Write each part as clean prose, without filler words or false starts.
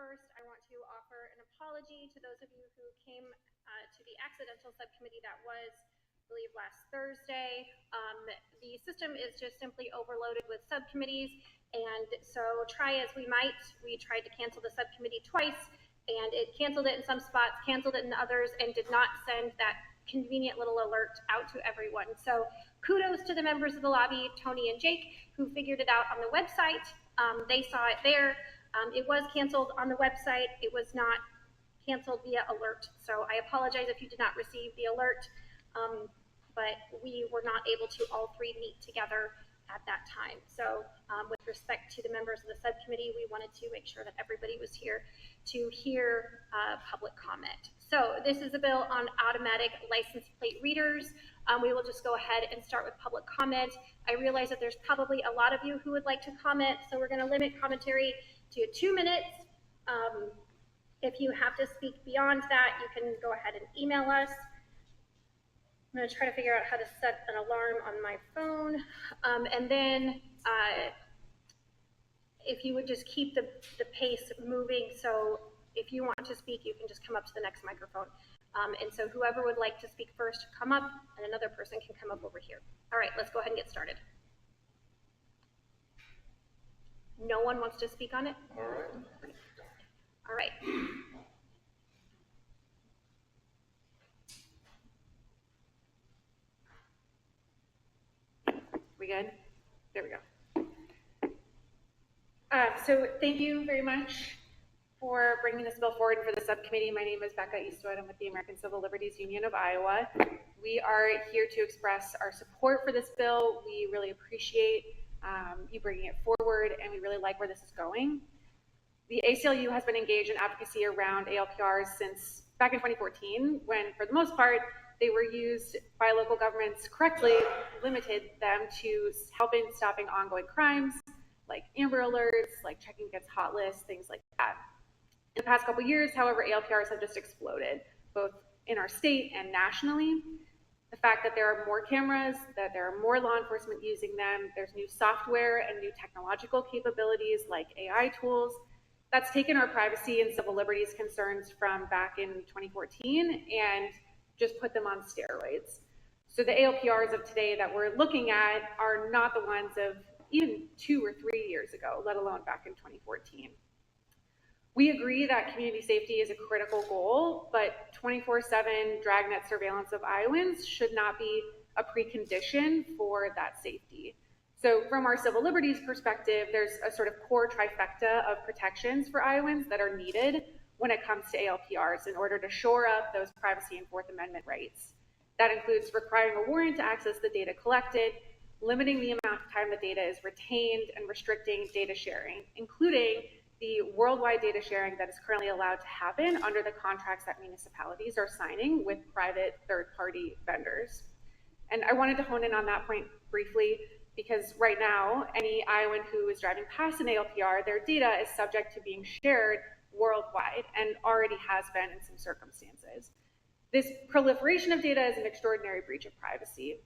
first, I want to offer an apology to those of you who came to the accidental subcommittee that was, I believe, last Thursday. The system is just simply overloaded with subcommittees, and so try as we might, we tried to cancel the subcommittee twice, and it canceled it in some spots, canceled it in others, and did not send that convenient little alert out to everyone. So kudos to the members of the lobby, Tony and Jake, who figured it out on the website. They saw it there. It was canceled on the website. It was not canceled via alert. So I apologize if you did not receive the alert, but we were not able to all three meet together at that time. So with respect to the members of the subcommittee, we wanted to make sure that everybody was here to hear public comment. So this is a bill on automatic license plate readers. We will just go ahead and start with public comment. I realize that there's probably a lot of you who would like to comment, so we're going to limit commentary to 2 minutes. If you have to speak beyond that, you can go ahead and email us. I'm going to try to figure out how to set an alarm on my phone. And then if you would just keep the pace moving, so if you want to speak, you can just come up to the next microphone. And so whoever would like to speak first, come up, and another person can come up over here. All right, let's go ahead and get started. No one wants to speak on it? All right. All right. We good? There we go. So thank you very much for bringing this bill forward for the subcommittee. My name is Becca Eastwood. I'm with the American Civil Liberties Union of Iowa. We are here to express our support for this bill. We really appreciate you bringing it forward, and we really like where this is going. The ACLU has been engaged in advocacy around ALPRs since back in 2014, when for the most part, they were used by local governments correctly, limited them to helping stopping ongoing crimes, like Amber Alerts, like checking against hot lists, things like that. In the past couple of years, however, ALPRs have just exploded, both in our state and nationally. The fact that there are more cameras, that there are more law enforcement using them, there's new software and new technological capabilities like AI tools, that's taken our privacy and civil liberties concerns from back in 2014 and just put them on steroids. So the ALPRs of today that we're looking at are not the ones of even 2 or 3 years ago, let alone back in 2014. We agree that community safety is a critical goal, but 24/7 dragnet surveillance of Iowans should not be a precondition for that safety. So from our civil liberties perspective, there's a sort of core trifecta of protections for Iowans that are needed when it comes to ALPRs in order to shore up those privacy and Fourth Amendment rights. That includes requiring a warrant to access the data collected, limiting the amount of time the data is retained, and restricting data sharing, including the worldwide data sharing that is currently allowed to happen under the contracts that municipalities are signing with private third-party vendors. And I wanted to hone in on that point briefly, because right now, any Iowan who is driving past an ALPR, their data is subject to being shared worldwide and already has been in some circumstances. This proliferation of data is an extraordinary breach of privacy.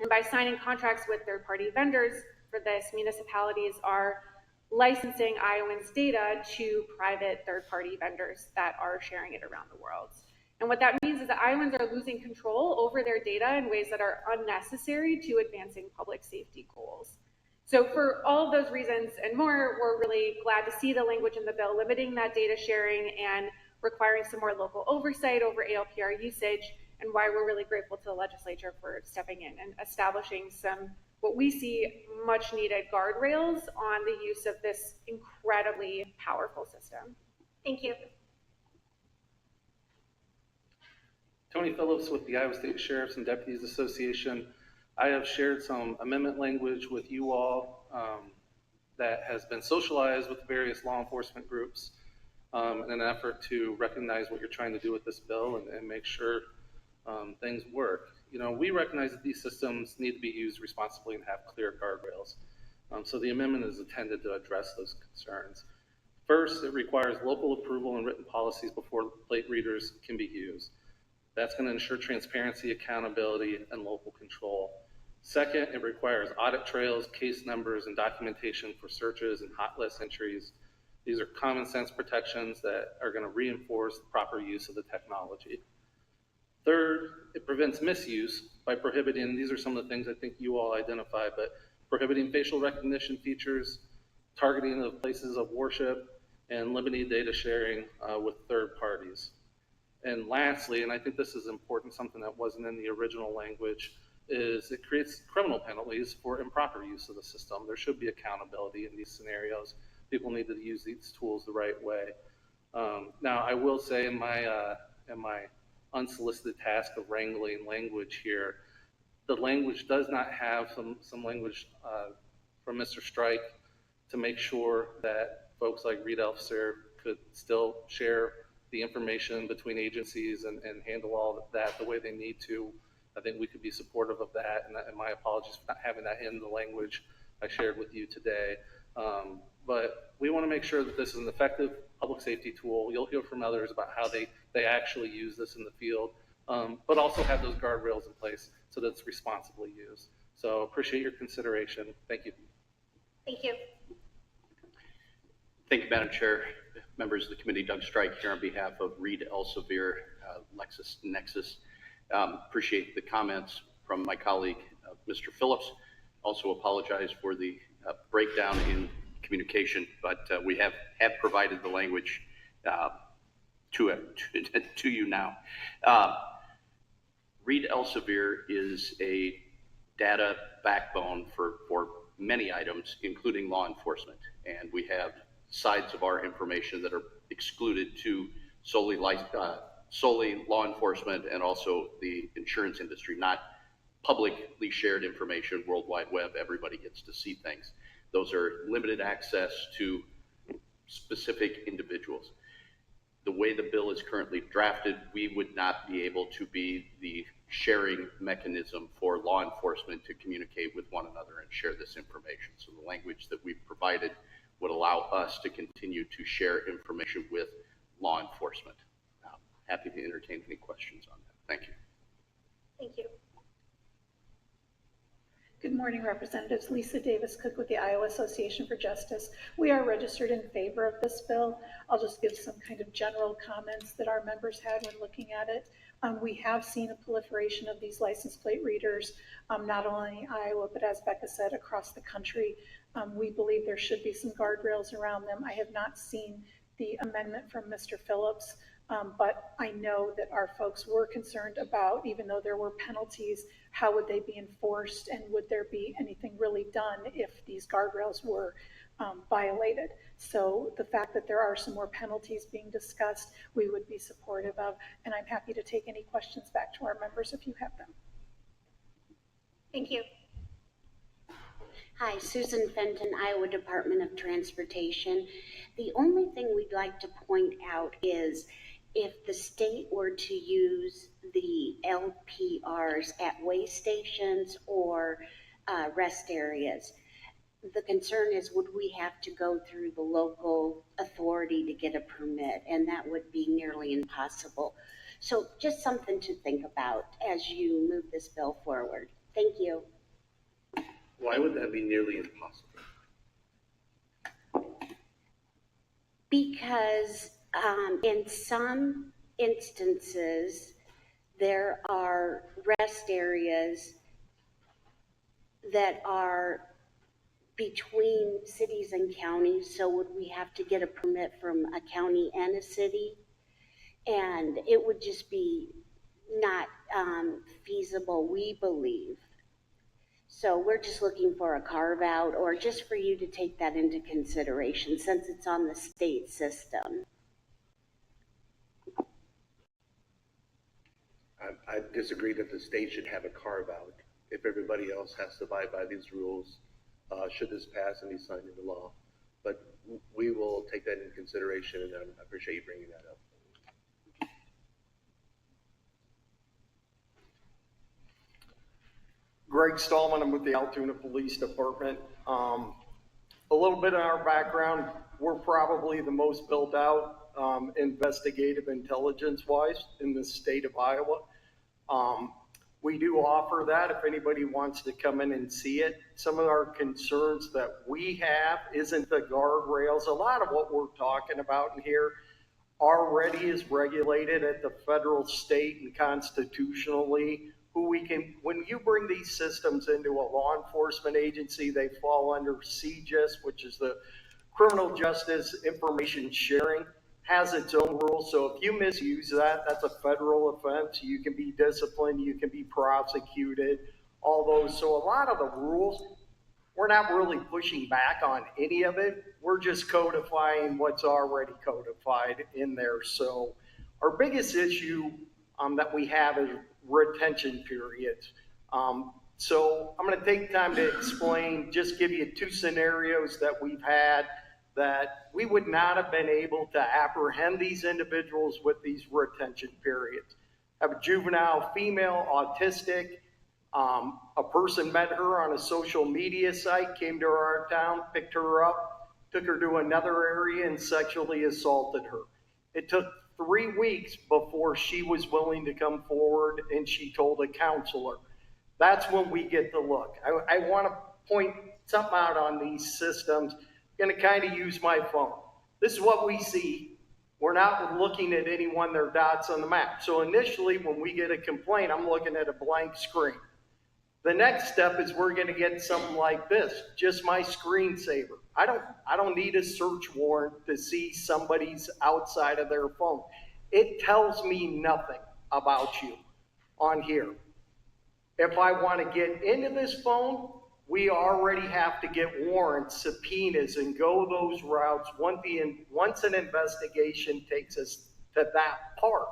And by signing contracts with third-party vendors for this, municipalities are licensing Iowans' data to private third-party vendors that are sharing it around the world. And what that means is that Iowans are losing control over their data in ways that are unnecessary to advancing public safety goals. So for all of those reasons and more, we're really glad to see the language in the bill limiting that data sharing and requiring some more local oversight over ALPR usage, and why we're really grateful to the legislature for stepping in and establishing some, what we see, much needed guardrails on the use of this incredibly powerful system. Thank you. Tony Phillips with the Iowa State Sheriffs and Deputies Association. I have shared some amendment language with you all that has been socialized with various law enforcement groups in an effort to recognize what you're trying to do with this bill and make sure things work. You know, we recognize that these systems need to be used responsibly and have clear guardrails. So the amendment is intended to address those concerns. First, it requires local approval and written policies before plate readers can be used. That's going to ensure transparency, accountability, and local control. Second, it requires audit trails, case numbers, and documentation for searches and hot list entries. These are common sense protections that are going to reinforce the proper use of the technology. Third, it prevents misuse by prohibiting, these are some of the things I think you all identified, but prohibiting facial recognition features, targeting of places of worship, and limiting data sharing with third parties. And lastly, and I think this is important, something that wasn't in the original language, is it creates criminal penalties for improper use of the system. There should be accountability in these scenarios. People need to use these tools the right way. Now, I will say in my unsolicited task of wrangling language here, the language does not have some language from Mr. Strike to make sure that folks like Reed Elfser could still share the information between agencies and handle all of that the way they need to. I think we could be supportive of that, and my apologies for not having that in the language I shared with you today. But we want to make sure that this is an effective public safety tool. You'll hear from others about how they actually use this in the field, but also have those guardrails in place so that it's responsibly used. So appreciate your consideration. Thank you. Thank you. Thank you, Madam Chair. Members of the committee, Doug Strike here on behalf of Reed Elsevier, LexisNexis. Appreciate the comments from my colleague, Mr. Phillips. Also apologize for the breakdown in communication, but we have provided the language to you now. Reed Elsevier is a data backbone for many items, including law enforcement, and we have sides of our information that are excluded to solely law enforcement and also the insurance industry, not publicly shared information, World Wide Web, everybody gets to see things. Those are limited access to specific individuals. The way the bill is currently drafted, we would not be able to be the sharing mechanism for law enforcement to communicate with one another and share this information. So the language that we've provided would allow us to continue to share information with law enforcement. Happy to entertain any questions on that. Thank you. Thank you. Good morning, Representatives. Lisa Davis-Cook with the Iowa Association for Justice. We are registered in favor of this bill. I'll just give some kind of general comments that our members had when looking at it. We have seen a proliferation of these license plate readers, not only in Iowa, but as Becca said, across the country. We believe there should be some guardrails around them. I have not seen the amendment from Mr. Phillips, but I know that our folks were concerned about, even though there were penalties, how would they be enforced and would there be anything really done if these guardrails were violated. So the fact that there are some more penalties being discussed, we would be supportive of, and I'm happy to take any questions back to our members if you have them. Thank you. Hi, Susan Fenton, Iowa Department of Transportation. The only thing we'd like to point out is if the state were to use the LPRs at way stations or rest areas, the concern is would we have to go through the local authority to get a permit, and that would be nearly impossible. So just something to think about as you move this bill forward. Thank you. Why would that be nearly impossible? Because in some instances, there are rest areas that are between cities and counties. So would we have to get a permit from a county and a city? And it would just be not feasible, we believe. So we're just looking for a carve out, or just for you to take that into consideration since it's on the state system. I disagree that the state should have a carve out if everybody else has to abide by these rules, should this pass and be signed into law. But we will take that into consideration, and I appreciate you bringing that up. Greg Stallman, I'm with the Altoona Police Department. A little bit on our background, we're probably the most built out investigative intelligence-wise in the state of Iowa. we do offer that if anybody wants to come in and see it. Some of our concerns that we have isn't the guardrails. A lot of what we're talking about in here already is regulated at the federal, state, and constitutionally. When you bring these systems into a law enforcement agency, they fall under CJIS, which is the Criminal Justice Information Sharing, has its own rules. So if you misuse that, that's a federal offense. You can be disciplined, you can be prosecuted, all those. So a lot of the rules, we're not really pushing back on any of it. We're just codifying what's already codified in there. So our biggest issue that we have is retention periods. So I'm going to take time to explain, just give you 2 scenarios that we've had that we would not have been able to apprehend these individuals with these retention periods. Have a juvenile female, autistic. A person met her on a social media site, came to our town, picked her up, took her to another area and sexually assaulted her. It took 3 weeks before she was willing to come forward and she told a counselor. That's when we get the look. I want to point something out on these systems. I'm going to kind of use my phone. This is what we see. We're not looking at any one of their dots on the map. So initially, when we get a complaint, I'm looking at a blank screen. The next step is we're going to get something like this, just my screensaver. I don't need a search warrant to see somebody's outside of their phone. It tells me nothing about you on here. If I want to get into this phone, we already have to get warrants, subpoenas, and go those routes once an investigation takes us to that part.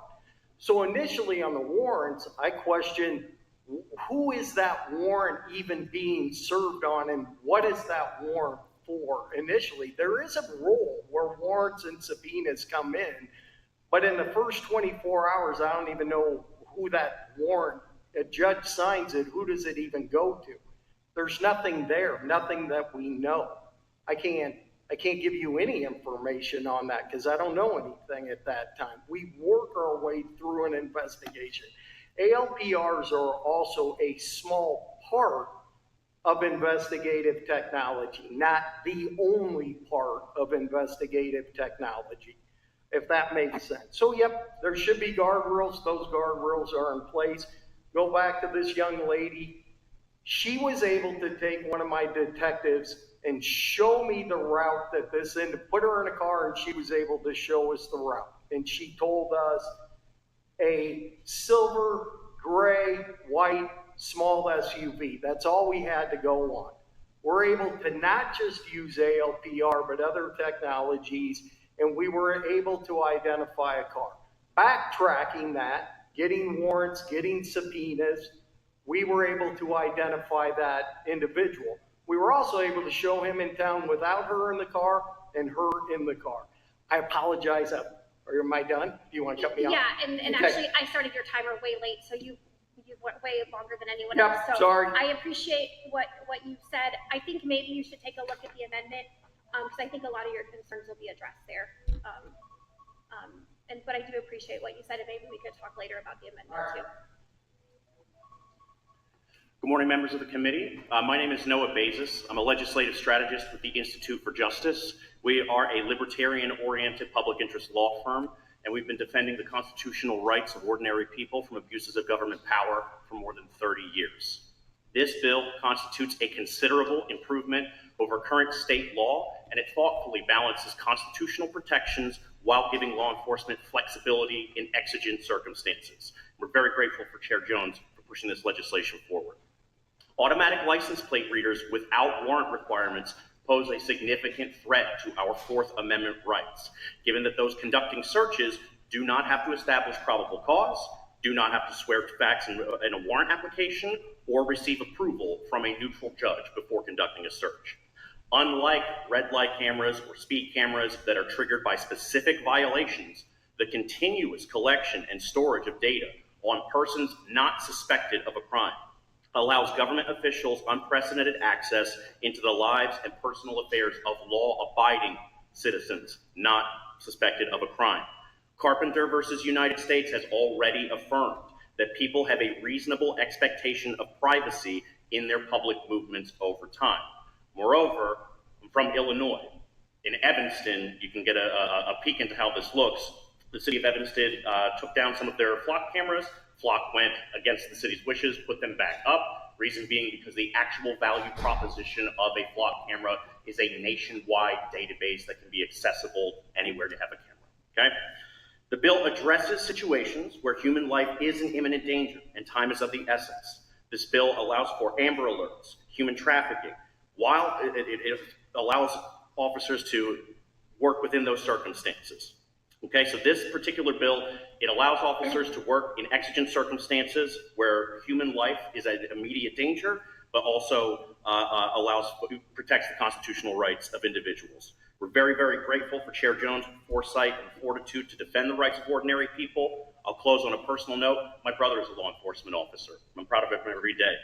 So initially on the warrants, I question, who is that warrant even being served on, and what is that warrant for? Initially, there is a rule where warrants and subpoenas come in, but in the first 24 hours, I don't even know who that warrant, a judge signs it, who does it even go to? There's nothing there, nothing that we know. I can't give you any information on that because I don't know anything at that time. We work our way through an investigation. ALPRs are also a small part of investigative technology, not the only part of investigative technology, if that makes sense. So yep, there should be guardrails. Those guardrails are in place. Go back to this young lady. She was able to take one of my detectives and show me the route that put her in a car, and she was able to show us the route. And she told us a silver, gray, white, small SUV. That's all we had to go on. We're able to not just use ALPR, but other technologies, and we were able to identify a car. Backtracking that, getting warrants, getting subpoenas, we were able to identify that individual. We were also able to show him in town without her in the car and her in the car. I apologize. Or am I done? Do you want to cut me off? Yeah, and Okay. actually, I started your timer way late, so you went way longer than anyone Yep, else. So sorry. I appreciate what you said. I think maybe you should take a look at the amendment, because I think a lot of your concerns will be addressed there. But I do appreciate what you said, and maybe we could talk later about the amendment too. Good morning, members of the committee. My name is Noah Bezos. I'm a legislative strategist with the Institute for Justice. We are a libertarian-oriented public interest law firm, and we've been defending the constitutional rights of ordinary people from abuses of government power for more than 30 years. This bill constitutes a considerable improvement over current state law, and it thoughtfully balances constitutional protections while giving law enforcement flexibility in exigent circumstances. We're very grateful for Chair Jones for pushing this legislation forward. Automatic license plate readers without warrant requirements pose a significant threat to our Fourth Amendment rights, given that those conducting searches do not have to establish probable cause, do not have to swear to facts in a warrant application, or receive approval from a neutral judge before conducting a search. Unlike red light cameras or speed cameras that are triggered by specific violations, the continuous collection and storage of data on persons not suspected of a crime allows government officials unprecedented access into the lives and personal affairs of law-abiding citizens not suspected of a crime. Carpenter versus United States has already affirmed that people have a reasonable expectation of privacy in their public movements over time. Moreover, I'm from Illinois. In Evanston, you can get a peek into how this looks. The city of Evanston took down some of their flock cameras. Flock went against the city's wishes, put them back up. Reason being because the actual value proposition of a flock camera is a nationwide database that can be accessible anywhere to have a camera, okay? The bill addresses situations where human life is in imminent danger and time is of the essence. This bill allows for Amber Alerts, human trafficking, while it allows officers to work within those circumstances. Okay, so this particular bill, it allows officers to work in exigent circumstances where human life is at immediate danger, but also protects the constitutional rights of individuals. We're very, very grateful for Chair Jones' foresight and fortitude to defend the rights of ordinary people. I'll close on a personal note. My brother is a law enforcement officer. I'm proud of him every day.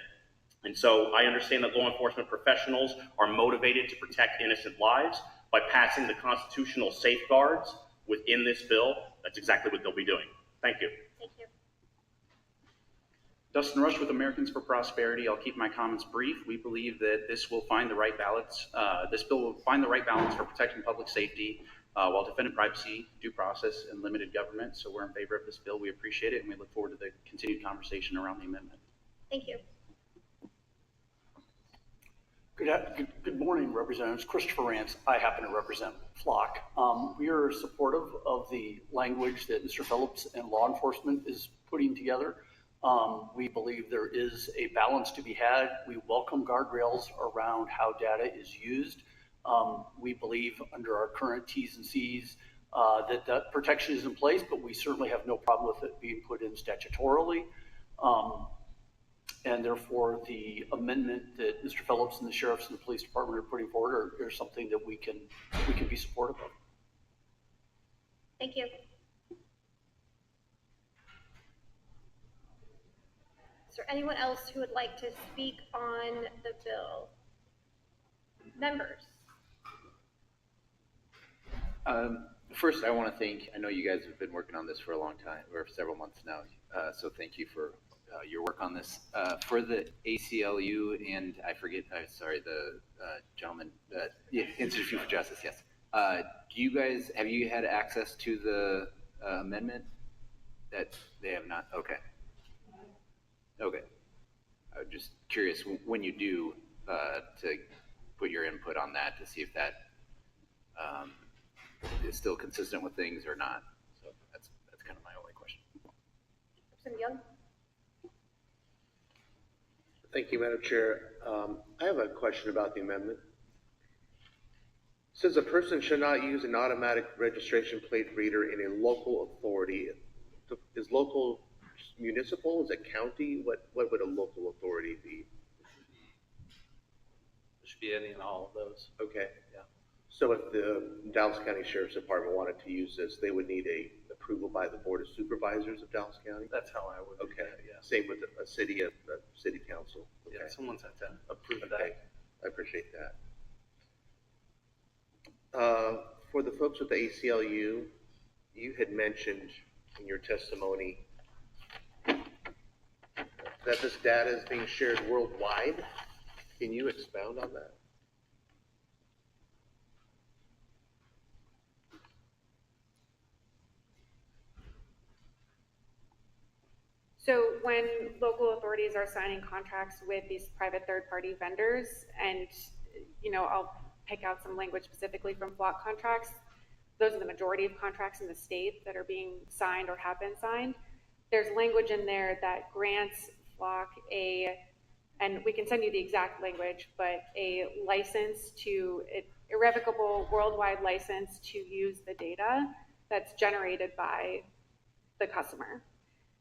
And so I understand that law enforcement professionals are motivated to protect innocent lives. By passing the constitutional safeguards within this bill, that's exactly what they'll be doing. Thank you. Thank you. Dustin Rush with Americans for Prosperity. I'll keep my comments brief. We believe that this will find the right balance. This bill will find the right balance for protecting public safety while defending privacy, due process, and limited government. So we're in favor of this bill. We appreciate it, and we look forward to the continued conversation around the amendment. Thank you. Good morning, Representatives. Christopher Rance. I happen to represent Flock. We are supportive of the language that Mr. Phillips and law enforcement is putting together. We believe there is a balance to be had. We welcome guardrails around how data is used. We believe under our current T's and C's that protection is in place, but we certainly have no problem with it being put in statutorily. And therefore, the amendment that Mr. Phillips and the sheriffs and the police department are putting forward are something that we can be supportive of. Thank you. Is there anyone else who would like to speak on the bill? Members? First, I want to thank, I know you guys have been working on this for a long time, or several months now, so thank you for your work on this. For the ACLU and I forget, sorry, the gentleman, Institute for Justice, yes. Do you guys, have you had access to the amendment? That they have not, okay. Okay. I'm just curious when you do to put your input on that to see if that is still consistent with things or not. So that's kind of my only question. Representative Young? Thank you, Madam Chair. I have a question about the amendment. It says a person should not use an automatic registration plate reader in a local authority. Is local municipal? Is it county? What would a local authority be? There should be any and all of those. Okay. Yeah. So if the Dallas County Sheriff's Department wanted to use this, they would need a approval by the Board of Supervisors of Dallas County? That's how I would do Okay. that, yeah. Same with a city council. Okay. Yeah, someone's had to approve Okay. that. I appreciate that. For the folks with the ACLU, you had mentioned in your testimony that this data is being shared worldwide. Can you expound on that? So when local authorities are signing contracts with these private third-party vendors, and I'll pick out some language specifically from Flock contracts, those are the majority of contracts in the state that are being signed or have been signed. There's language in there that grants Flock and we can send you the exact language, but a license to, irrevocable worldwide license to use the data that's generated by the customer.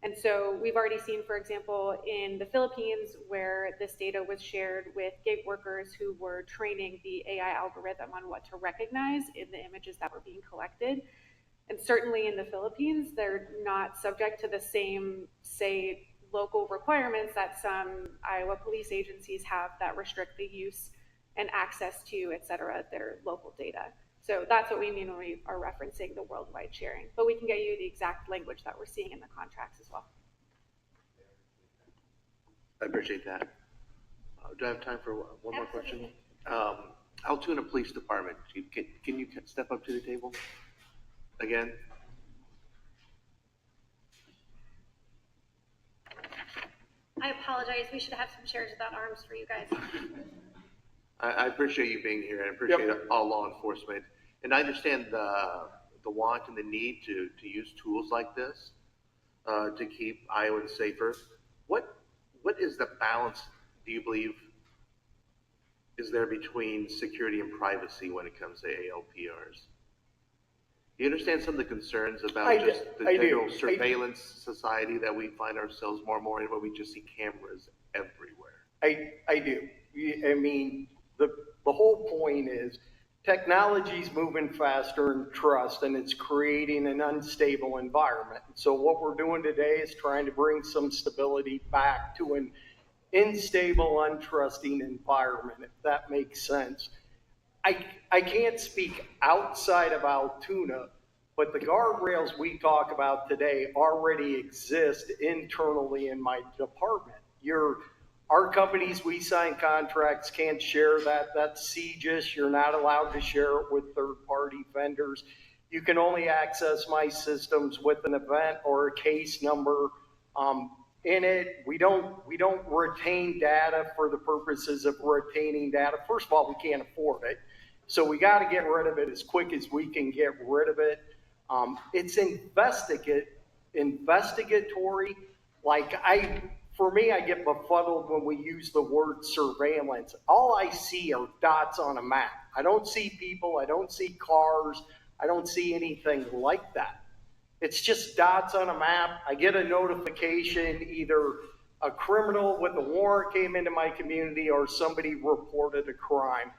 And so we've already seen, for example, in the Philippines, where this data was shared with gig workers who were training the AI algorithm on what to recognize in the images that were being collected. And certainly in the Philippines, they're not subject to the same, say, local requirements that some Iowa police agencies have that restrict the use and access to, et cetera, their local data. So that's what we mean when we are referencing the worldwide sharing. But we can get you the exact language that we're seeing in the contracts as well. I appreciate that. Do I have time for one more question? Absolutely. Altoona Police Department, Chief, can you step up to the table again? I apologize. We should have some chairs without arms for you guys. I appreciate you being here. I appreciate all law enforcement. And I understand the want and the need to use tools like this to keep Iowans safer. What is the balance, do you believe, is there between security and privacy when it comes to ALPRs? Do you understand some of the concerns about just the general surveillance society that we find ourselves more and more in, where we just see cameras everywhere? I do. I mean, the whole point is technology's moving faster than trust, and it's creating an unstable environment. So what we're doing today is trying to bring some stability back to an unstable, untrusting environment, if that makes sense. I can't speak outside of Altoona, but the guardrails we talk about today already exist internally in my department. Our companies, we sign contracts, can't share that. That's CGIS. You're not allowed to share it with third-party vendors. You can only access my systems with an event or a case number in it. We don't retain data for the purposes of retaining data. First of all, we can't afford it. So we got to get rid of it as quick as we can get rid of it. It's investigatory. For me, I get befuddled when we use the word surveillance. All I see are dots on a map. I don't see people. I don't see cars. I don't see anything like that. It's just dots on a map. I get a notification, either a criminal with a warrant came into my community or somebody reported a crime.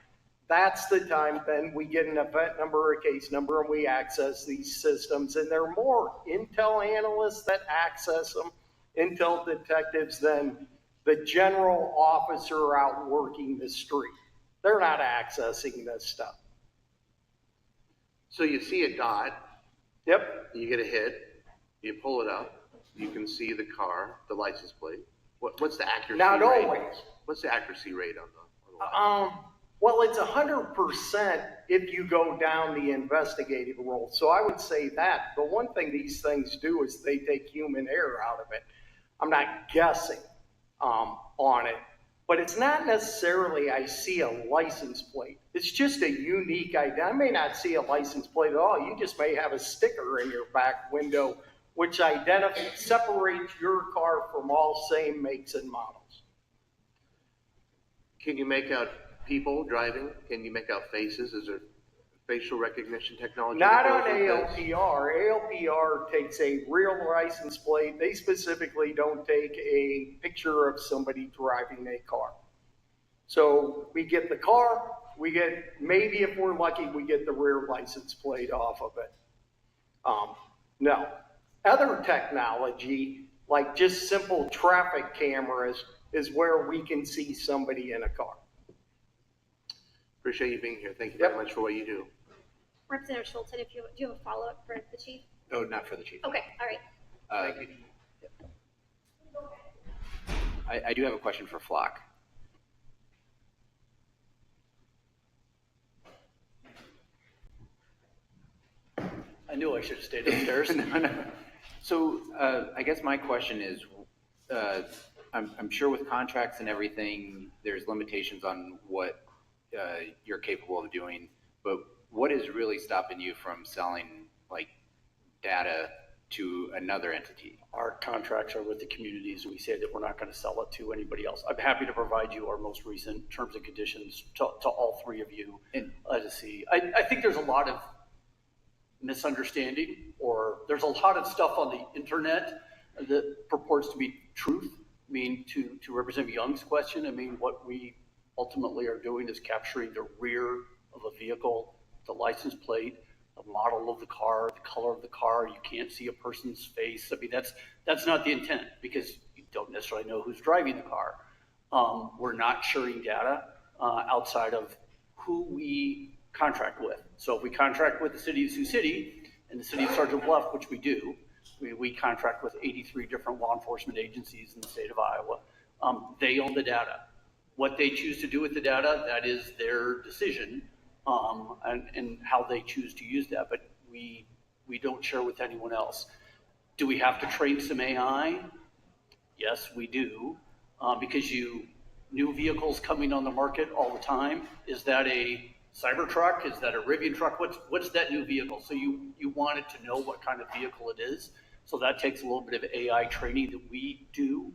That's the time then we get an event number or a case number and we access these systems. And there are more intel analysts that access them, intel detectives, than the general officer out working the street. They're not accessing this stuff. So you see a dot. Yep. You get a hit. You pull it up. You can see the car, the license plate. What's the accuracy rate? Not always. What's the accuracy rate on the Well, it's 100% if you go down the investigative role. So I would say that. The one thing these things do is they take human error out of it. I'm not guessing on it. But it's not necessarily I see a license plate. It's just a unique idea. I may not see a license plate at all. You just may have a sticker in your back window which separates your car from all same makes and models. Can you make out people driving? Can you make out faces? Is there facial recognition technology? Not on ALPR. ALPR takes a real license plate. They specifically don't take a picture of somebody driving a car. So we get the car, we get, maybe if we're lucky, we get the rear license plate off of it. No. Other technology, like just simple traffic cameras, is where we can see somebody in a car. Appreciate you being here. Thank you very much for what you do. Representative Schulten, do you have a follow-up for the chief? No, not for the chief. Okay, all right. Thank you. I do have a question for Flock. I knew I should have stayed upstairs. No. So I guess my question is, I'm sure with contracts and everything, there's limitations on what you're capable of doing, but what is really stopping you from selling like data to another entity? Our contracts are with the communities. We say that we're not going to sell it to anybody else. I'm happy to provide you our most recent terms and conditions to all three of you to see. I think there's a lot of misunderstanding, or there's a lot of stuff on the internet that purports to be truth. I mean, to Representative Young's question, I mean, what we ultimately are doing is capturing the rear of a vehicle, the license plate, the model of the car, the color of the car. You can't see a person's face. I mean, that's not the intent, because you don't necessarily know who's driving the car. We're not sharing data outside of who we contract with. So if we contract with the city of Sioux City and the city of Sergeant Bluff, which we do, we contract with 83 different law enforcement agencies in the state of Iowa. They own the data. What they choose to do with the data, that is their decision, and how they choose to use that. But we don't share with anyone else. Do we have to train some AI? Yes, we do, because new vehicles coming on the market all the time. Is that a Cybertruck? Is that a Rivian truck? What's that new vehicle? So you want it to know what kind of vehicle it is. So that takes a little bit of AI training that we do,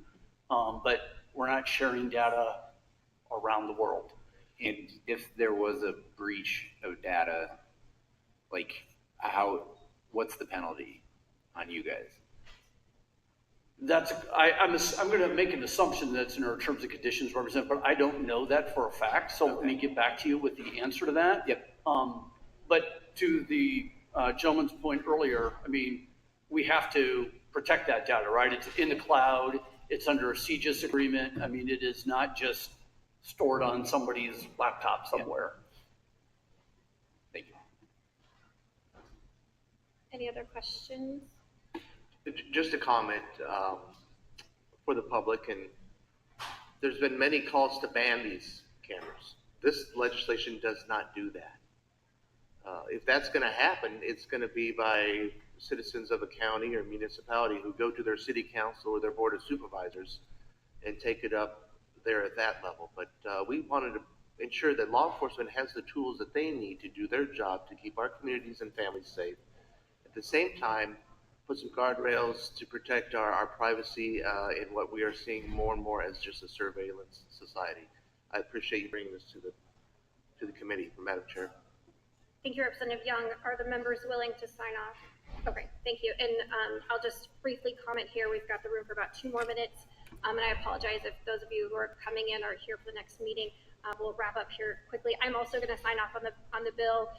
but we're not sharing data around the world. And if there was a breach of data, like what's the penalty on you guys? I'm going to make an assumption that's in our terms and conditions represent, but I don't know that for a fact. So let me get back to you with the answer to that. Yep. But to the gentleman's point earlier, I mean, we have to protect that data, right? It's in the cloud. It's under a CGIS agreement. I mean, it is not just stored on somebody's laptop somewhere. Thank you. Any other questions? Just a comment for the public, and there's been many calls to ban these cameras. This legislation does not do that. If that's going to happen, it's going to be by citizens of a county or municipality who go to their city council or their board of supervisors and take it up there at that level. But we wanted to ensure that law enforcement has the tools that they need to do their job to keep our communities and families safe. At the same time, put some guardrails to protect our privacy in what we are seeing more and more as just a surveillance society. I appreciate you bringing this to the committee, Madam Chair. Thank you, Representative Young. Are the members willing to sign off? Okay, thank you. And I'll just briefly comment here. We've got the room for about 2 more minutes. And I apologize if those of you who are coming in are here for the next meeting. We'll wrap up here quickly. I'm also going to sign off on the bill.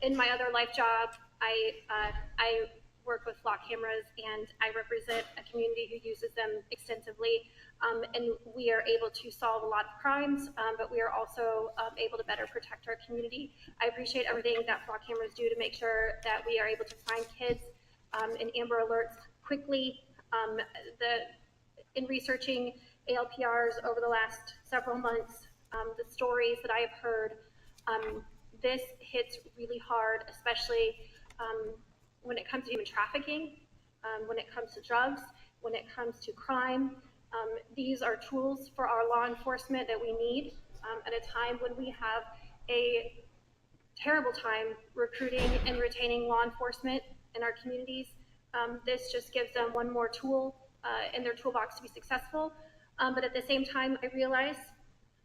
In my other life job, I work with flock cameras, and I represent a community who uses them extensively. And we are able to solve a lot of crimes, but we are also able to better protect our community. I appreciate everything that flock cameras do to make sure that we are able to find kids in Amber Alerts quickly. In researching ALPRs over the last several months, the stories that I have heard, this hits really hard, especially when it comes to human trafficking, when it comes to drugs, when it comes to crime. These are tools for our law enforcement that we need at a time when we have a terrible time recruiting and retaining law enforcement in our communities. This just gives them one more tool in their toolbox to be successful. But at the same time, I realize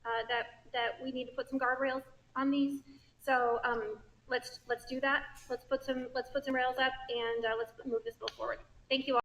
that we need to put some guardrails on these. So let's do that. Let's put some rails up, and let's move this bill forward. Thank you all.